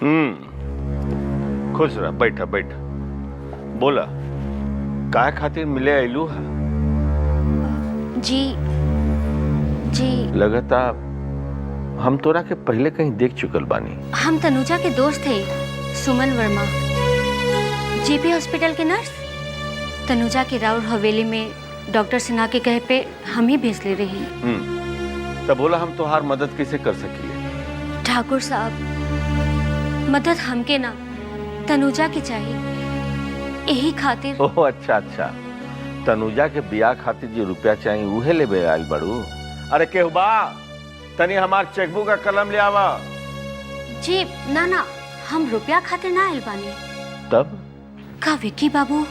खुश रह, बैठा बैठा। बोला काय खातिर मिले आइलू है? जी जी लगता हम तोरा के पहले कहीं देख चुकल बानी। हम तनुजा के दोस्त थे, सुमन वर्मा, जेपी हॉस्पिटल के नर्स। तनुजा की राउर हवेली में डॉक्टर सिन्हा के कहे पे हम ही भेज ले रही। तब बोला हम तोहार मदद कैसे कर सकिले? ठाकुर साहब, मदद हमके ना तनुजा की चाहिए, यही खातिर। ओह अच्छा अच्छा, तनुजा के बियाह खातिर जो रुपया चाहिए उहे लेबे आइल बड़ू। अरे केहू बा, तनी हमार चेकबुक का कलम ले आवा। जी ना ना, हम रुपया खातिर ना आइल बानी। तब का विक्की बाबू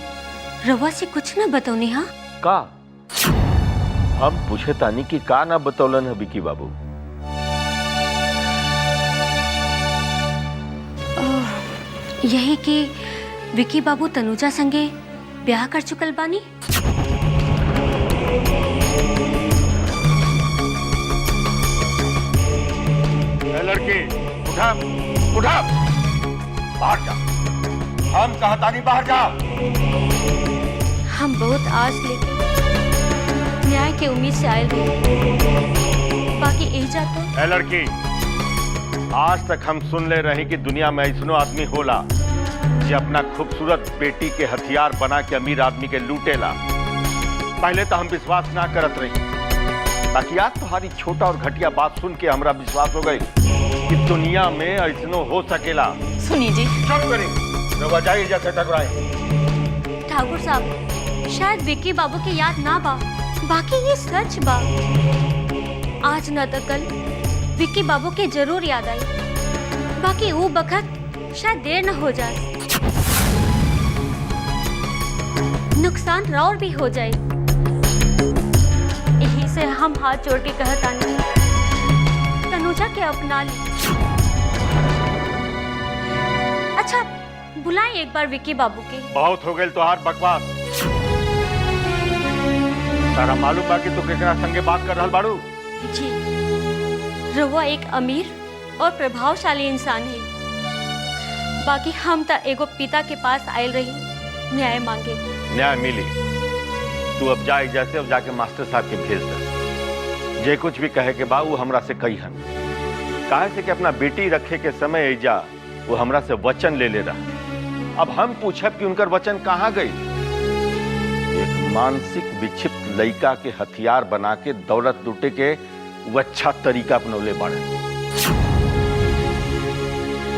रवा से कुछ ना बतौनी? हाँ का हम पूछे तानी कि का ना बतौलन है विक्की बाबू? यही कि विक्की बाबू तनुजा संगे ब्याह कर चुकल बानी। लड़की उठा उठा, बाहर जा। हम कहता नहीं बाहर जा। हम बहुत आस लेके न्याय के उम्मीद से आए थे, बाकी एजा तो। ए लड़की, आज तक हम सुन ले रहे कि दुनिया में ऐसनो आदमी होला जो अपना खूबसूरत बेटी के हथियार बना के अमीर आदमी के लूटेला। पहले तो हम विश्वास ना करत रही, ताकि आज तुम्हारी छोटा और घटिया बात सुन के हमरा विश्वास हो गई कि दुनिया में ऐसनो हो सकेला। सुनी जी, चुप करी, रवा जाइए जैसे टकराए। ठाकुर साहब, शायद विक्की बाबू की याद ना बा, बाकी ये सच बा। आज न तो कल विक्की बाबू के जरूर याद आई, बाकी वो बखत शायद देर न हो जाए, नुकसान राउर भी हो जाए। यही से हम हाथ जोड़ के कहतानी, तनुजा के अपना ली। अच्छा, बुलाएं एक बार विक्की बाबू के। बहुत हो गई तोहार बकवास। तारा मालूम बा कि तू केकरा संगे बात कर रहल बाड़ू? जी, रवा एक अमीर और प्रभावशाली इंसान है, बाकी हम तो एगो पिता के पास आयल रही न्याय मांगे। न्याय मिली। तू अब जाए जैसे, अब जाके मास्टर साहब के भेज दे। जे कुछ भी कहे के बा वो हमरा से कही हन। काहे से कि अपना बेटी रखे के समय एजा वो हमरा से वचन ले ले रहा। अब हम पूछब कि उनकर वचन कहाँ गई? एक मानसिक विक्षिप्त लड़का के हथियार बना के दौलत लूटे के वो अच्छा तरीका अपनौले बाड़े।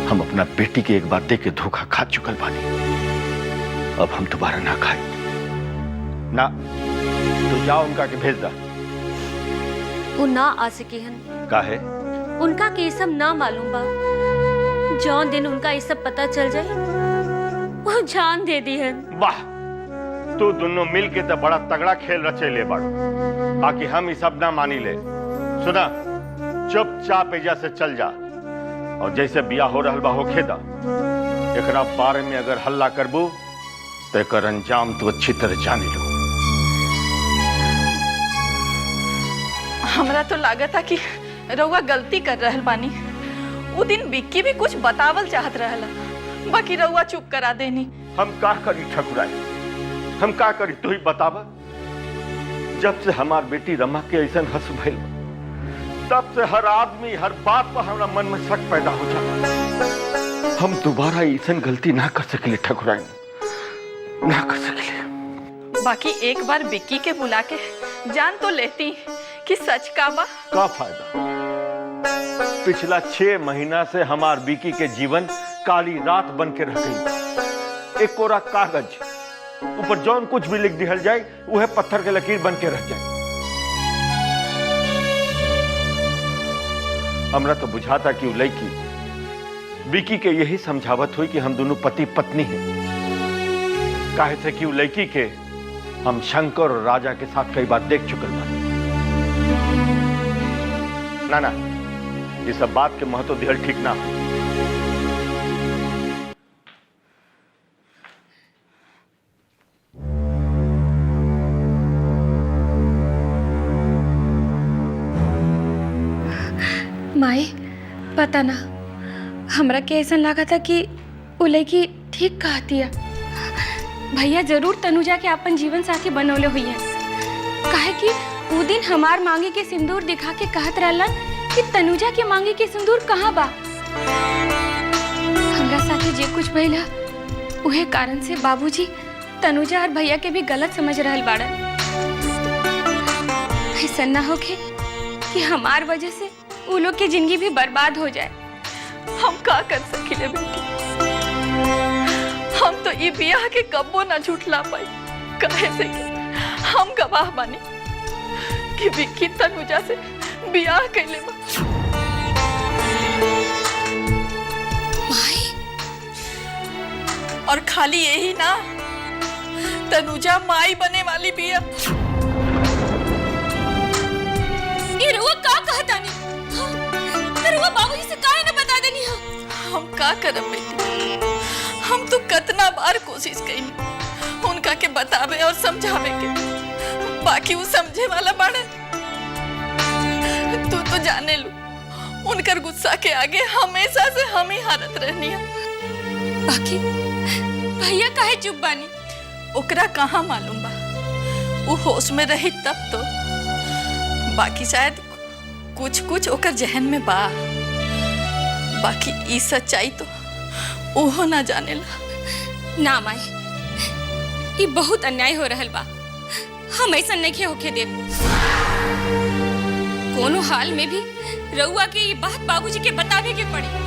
हम अपना बेटी के एक बार दे के धोखा खा चुकल बानी, अब हम दोबारा ना खाए ना। तो जाओ उनका के भेज दा। वो ना आ सके हन। काहे? उनका के सब ना मालूम बा। जौन दिन उनका ये सब पता चल जाए, वो जान दे दी हन। वाह, तू दोनों मिल के तो बड़ा तगड़ा खेल रचे ले बाड़ो, बाकी हम ये सब ना मानी ले। सुना, चुपचाप एजा से चल जा, और जैसे बिया हो रहल बा होखे दा। एकरा बारे में अगर हल्ला करबू तो एकर अंजाम तू अच्छी तरह जानी लो। हमरा तो लागता कि रउआ गलती कर रहल बानी। वो दिन विक्की भी कुछ बतावल चाहत रहला, बाकी रउआ चुप करा देनी। हम का करी ठकुराई, हम का करी तू ही बतावा। जब से हमार बेटी रमा के ऐसा हंस भइल, तब से हर आदमी हर बात पर हमारा मन में शक पैदा हो जाता। हम दोबारा ऐसा गलती ना कर सकेले ठकुराई, ना कर सकेले। बाकी एक बार विक्की के बुला के जान तो लेती कि सच का बा। का फायदा? पिछला 6 महीना से हमार विक्की के जीवन काली रात बन के रह गई। एक कोरा कागज ऊपर जौन कुछ भी लिख दिहल जाए वह पत्थर के लकीर बन के रह जाए। हमरा तो बुझाता कि वो लड़की विक्की के यही समझावत हुई कि हम दोनों पति पत्नी हैं। काहे से कि वो लड़की के हम शंकर और राजा के साथ कई बार देख चुकल बा। ना ना, ये सब बात के महत्व दिहल ठीक ना। माई, पता ना हमरा के ऐसा लगा था कि वो लड़की ठीक कहती है। भैया जरूर तनुजा के अपन जीवन साथी बनौले हुई है, काहे कि वो दिन हमार मांगे के सिंदूर दिखा के कहत रहलन कि तनुजा के मांगे के सिंदूर कहाँ बा। हमरा साथे जे कुछ भइल है उहे कारण से बाबूजी तनुजा और भैया के भी गलत समझ रहल बाड़न। ऐसा ना होके कि हमार वजह से वो लोग की जिंदगी भी बर्बाद हो जाए। हम का कर सकिले बेटी, हम तो ये बियाह के कब्बो ना झूठला पाई। काहे से कि हम गवाह बानी कि विक्की तनुजा से बियाह कैले बा। और खाली यही ना, तनुजा माई बने वाली बिया। ये रुआ का कहता नहीं? रुआ बाबूजी से काहे न बता देनी है? हम का करब बेटी, हम तो कितना बार कोशिश कईनी उनका के बतावे और समझावे के, बाकी वो समझे वाला बाड़े। तू तो जाने लू, उनकर गुस्सा के आगे हमेशा से हम ही हारत रहनी है। बाकी भैया काहे चुप बानी? ओकरा कहाँ मालूम बा, वो होश में रही तब तो। बाकी शायद कुछ कुछ ओकर जहन में बा, बाकी ई सच्चाई तो ओहो ना जानेला। ना माई, ये बहुत अन्याय हो रहल बा। हम ऐसा नहीं होके देव। कोनो हाल में भी रउआ के ये बात बाबूजी के बतावे के पड़ी।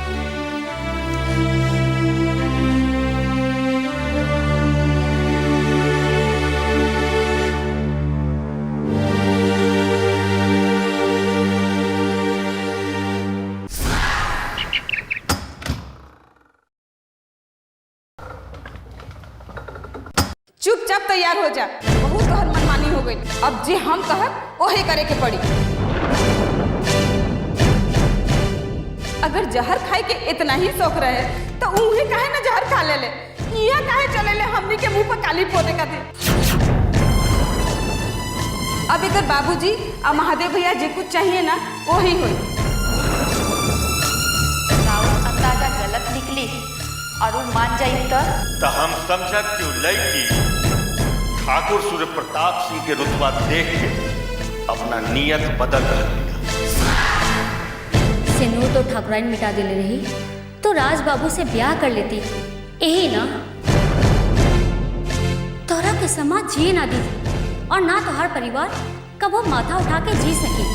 चुपचाप तैयार हो जा, बहुत तोहर मनमानी हो गई। अब जे हम कहब वही करे के पड़ी। अगर जहर खाए के इतना ही शौक रहे तो उहे काहे ना जहर खा ले। इहा काहे चले ले हमनी के मुंह पर काली पोते का दे। अब इधर बाबूजी और महादेव भैया जे कुछ चाहिए ना वही होई। अंदाजा गलत निकली और वो मान जाई तो हम समझत क्यों लड़की ठाकुर सूर्य प्रताप सिंह के रुतबा देख के अपना नियत बदल रही। सिंदूर तो ठाकुराइन मिटा देले रही तो राज बाबू से ब्याह कर लेती। यही ना तोरा के समाज जिए ना दी और ना तो हर परिवार कबो माथा उठा के जी सकी।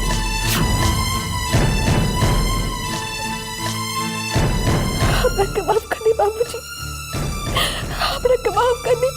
हमरा के माफ कर दी बाबूजी, हमरा के माफ कर दी।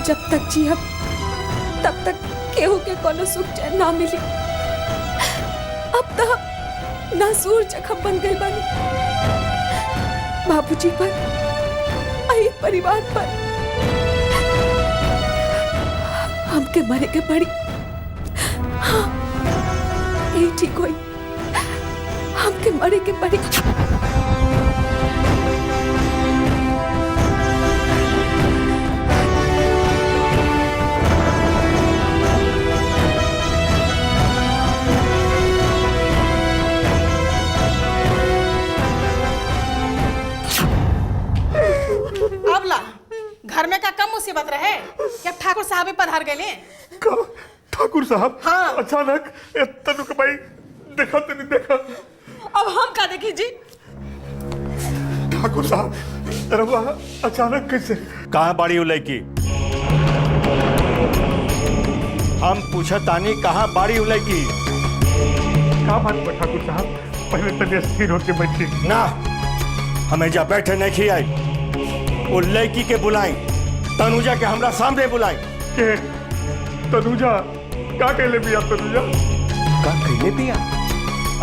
जब तक जियब तब तक केहू के कोनो सुख चैन ना मिली। अब तो नासूर जख्म बन गई बानी बाबूजी पर, आई परिवार पर। हमके मरे के पड़ी। हाँ, यही ठीक होई, हमके मरे के पड़ी। घर में का कम मुसीबत रहे क्या ठाकुर साहब ही पधार गए? ठाकुर साहब? हाँ। अचानक तनु के भाई देखा तो नहीं देखा। अब हम का देखी जी? ठाकुर साहब रवा अचानक कैसे? कहाँ बाड़ी हो लड़की? हम पूछा तानी कहाँ बाड़ी हो लड़की? क्या बात पर ठाकुर साहब? पहले तनिया स्थिर होके बैठी। ना, हमें जा बैठे नहीं खी आई। वो लड़की के बुलाई, तनुजा के हमरा सामने बुलाई। के तनुजा का कहले बिया? तनुजा का कहले बिया?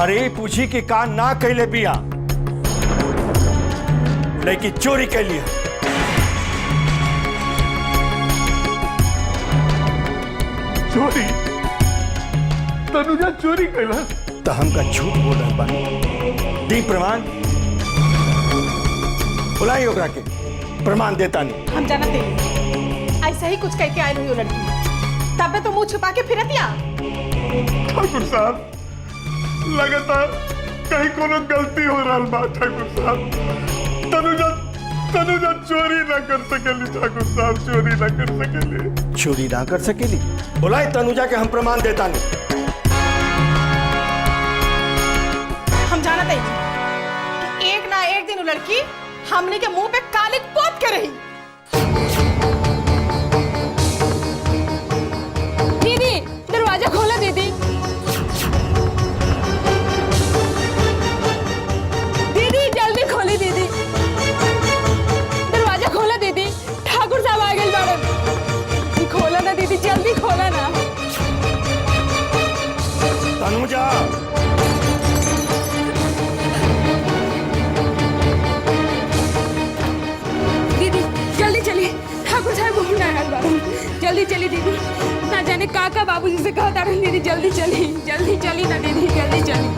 अरे पूछी कि का ना कैले बिया, लेकिन चोरी कर लिया। चोरी? तनुजा चोरी कैलस? तो हमका झूठ बोल रहा बानी। दी प्रमाण, बुलाई ओकरा के, प्रमाण देता नहीं। हम जानते हैं ऐसा ही कुछ कह के आई हुई वो लड़की, तबे तो मुंह छुपा के फिरतिया। ठाकुर साहब लगातार कहीं कोनो गलती हो रहा बा। ठाकुर साहब तनुजा चोरी ना कर सकेली। ठाकुर साहब चोरी ना कर सकेली। चोरी ना कर सकेली? बुलाई तनुजा के, हम प्रमाण देता नहीं। हम जानते हैं कि एक ना एक दिन वो लड़की हमने के मुंह पे कालिक पोत के रही। दीदी दरवाजा खोला दीदी। दीदी जल्दी खोली दीदी, दरवाजा खोला दीदी। ठाकुर साहब आ गए मैडम। खोला ना दीदी, जल्दी खोला ना। तनुजा दीदी जल्दी चलिए, ठाकुर साहब घूमना है मैडम। जल्दी चली दीदी, ना जाने काका बाबूजी से कहा था। दीदी जल्दी चली ना दीदी, जल्दी चली।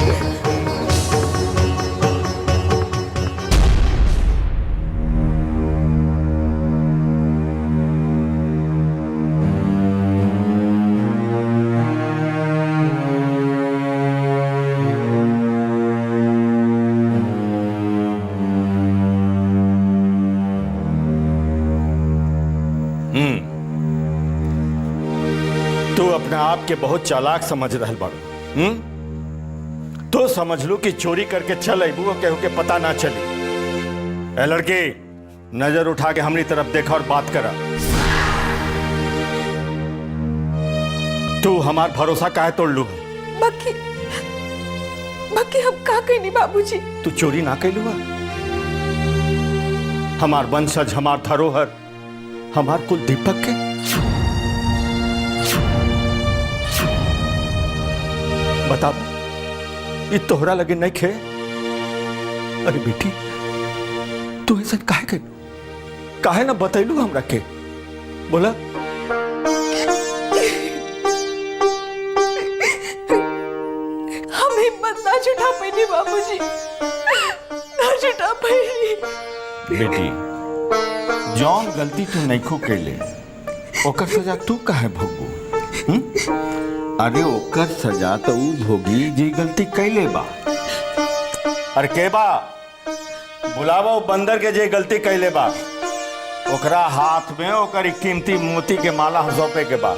तू अपने आप के बहुत चालाक समझ रहल बाड़ू। तो समझ लू कि चोरी करके चल अबू और केहू के पता ना चली। ए लड़की, नजर उठा के हमारी तरफ देखा और बात करा। तू हमार भरोसा काहे तोड़ लू? बाकी हम का कहनी बाबूजी? तू चोरी ना कैलू? हमार वंशज, हमार धरोहर, हमार कुल दीपक के बता, ये तोहरा लगे नहीं खे? अरे बेटी, तू ऐसा काहे ना बतैलू हमरा के? बोला। हम हिम्मत ना जुटा पैनी बाबूजी, ना जुटा पैनी। बेटी, जौन गलती तू नइखो कैले, ओकर सजा तू काहे भोगू? अरे ओकर सजा तो ऊ भोगी जी गलती कैले बा। अरे के बा? बुलावा बंदर के जे गलती कैले बा, ओकरा हाथ में ओकर कीमती मोती के माला सौंपे के बा।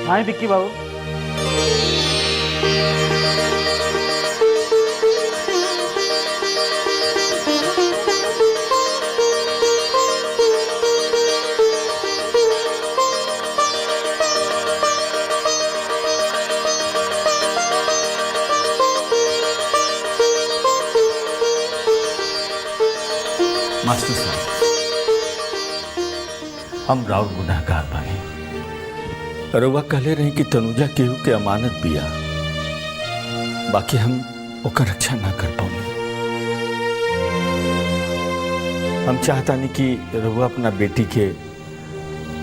हाँ विक्की बाबू। मास्टर साहब, हम राउर गुनाहगार बानी। रउआ कहले रही कि तनुजा केहू के अमानत बिया, बाकी हम ओकर रक्षा ना कर पाऊंगे। हम चाहता नहीं कि रउआ अपना बेटी के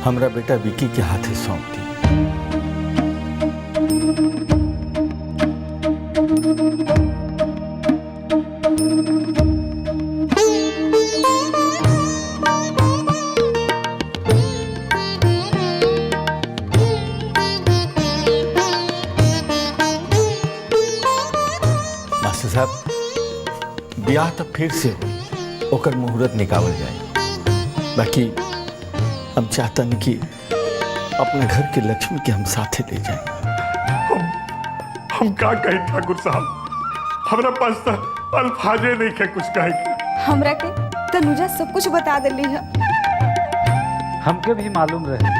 हमरा बेटा विकी के हाथे सौंप दी। साहब, ब्याह तो फिर से हो, ओकर मुहूर्त निकाल जाए। बाकी हम चाहता नहीं कि अपने घर के लक्ष्मी के हम साथे ले जाए। हम का कही ठाकुर साहब, हमरा पास तो अल्फाजे नहीं है कुछ कहे के। हमरा के तनुजा सब कुछ बता दिली है। हमके भी मालूम रहे।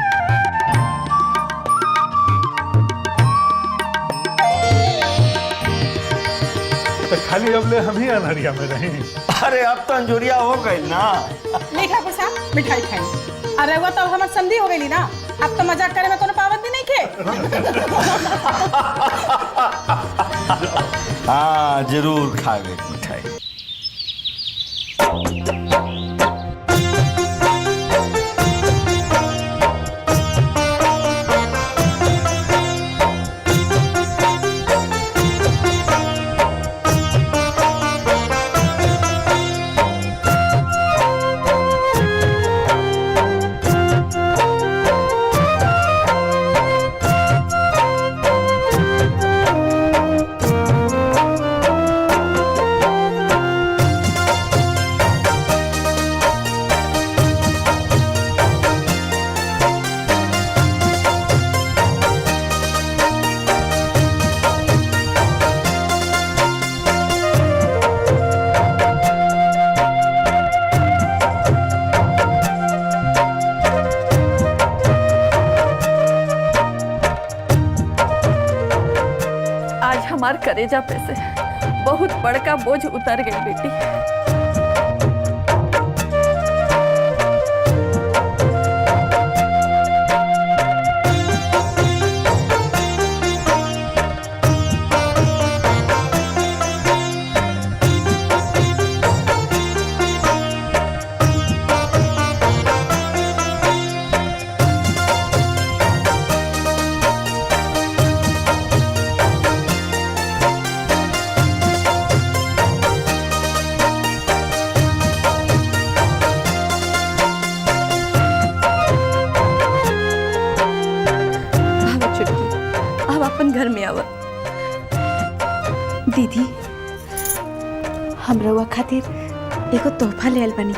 तो खाली अब ले हम ही अनहरिया में रहे। अरे अब तो अंजुरिया हो गई ना। नहीं ठाकुर साहब, मिठाई खाएं। अरे वो तो हमार संधि हो गई ना, अब तो मजाक करे में कोनो पाबंदी नहीं के। हाँ जरूर खावे मिठाई। हमार करेजा पे से बहुत बड़का बोझ उतर गई बेटी। घर में आवा। दीदी हम रउआ खातिर एगो तोहफा ले आइल बानी।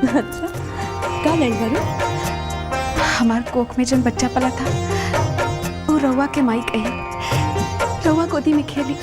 अच्छा का लाइल बारू? हमार कोख में जन बच्चा पला था वो रउआ के माई कही, रउआ गोदी में खेली।